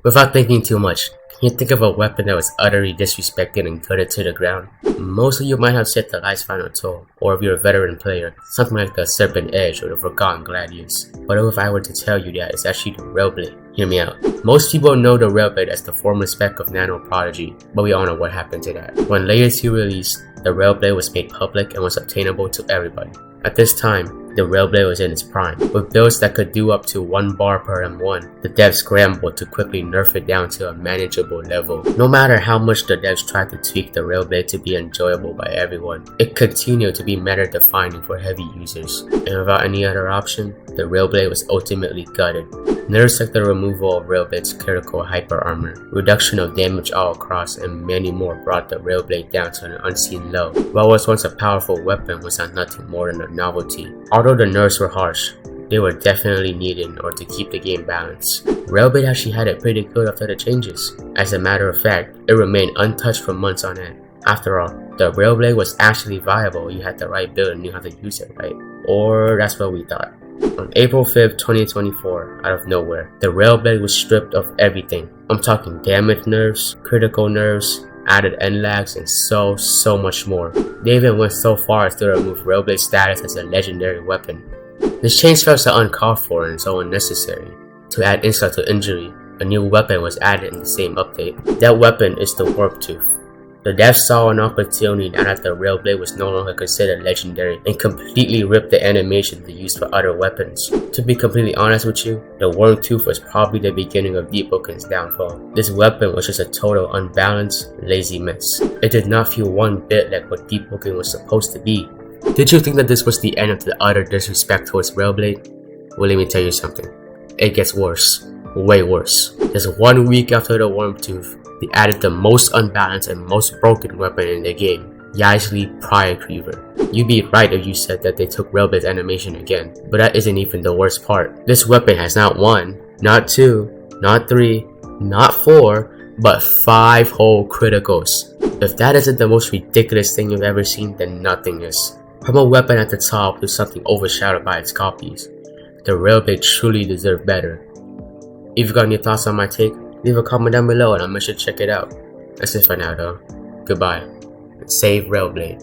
Without thinking too much, can you think of a weapon that was utterly disrespected and gutted to the ground? Most of you might have said the life's final toll, or if you're a veteran player, something like the Serpent Edge or the Forgotten Gladius. But if I were to tell you that, it's actually the Railblade. Hear me out. Most people know the Railblade as the former spec of Nano Prodigy, but we all know what happened to that. When Layer 2 released, the Railblade was made public and was obtainable to everybody. At this time, the Railblade was in its prime. With builds that could do up to 1 bar per M1, the devs scrambled to quickly nerf it down to a manageable level. No matter how much the devs tried to tweak the Railblade to be enjoyable by everyone, it continued to be meta defining for heavy users. And without any other option, the Railblade was ultimately gutted. Nerfs like the removal of Railblade's critical hyper armor, reduction of damage all across, and many more brought the Railblade down to an unseen low. What was once a powerful weapon was now nothing more than a novelty. Although the nerfs were harsh, they were definitely needed in order to keep the game balanced. Railblade actually had it pretty good after the changes. As a matter of fact, it remained untouched for months on end. After all, the Railblade was actually viable. You had the right build and knew how to use it right. Or that's what we thought. On April 5th, 2024, out of nowhere, the Railblade was stripped of everything. I'm talking damage nerfs, critical nerfs, added end lags, and so much more. They even went so far as to remove Railblade's status as a legendary weapon. This change felt so uncalled for and so unnecessary. To add insult to injury, a new weapon was added in the same update. That weapon is the Warp Tooth. The devs saw an opportunity now that the Railblade was no longer considered legendary and completely ripped the animation they used for other weapons. To be completely honest with you, the Worm Tooth was probably the beginning of Deepwoken's downfall. This weapon was just a total unbalanced, lazy mess. It did not feel one bit like what Deepwoken was supposed to be. Did you think that this was the end of the utter disrespect towards Railblade? Well, let me tell you something. It gets worse. Way worse. Just 1 week after the Worm Tooth, they added the most unbalanced and most broken weapon in the game, Yai's Pyre Cleaver. You'd be right if you said that they took Railblade's animation again, but that isn't even the worst part. This weapon has not 1, not 2, not 3, not 4, but 5 whole criticals. If that isn't the most ridiculous thing you've ever seen, then nothing is. From a weapon at the top to something overshadowed by its copies, the Railblade truly deserved better. If you've got any thoughts on my take, leave a comment down below and I'll make sure to check it out. That's it for now though. Goodbye. Save Railblade.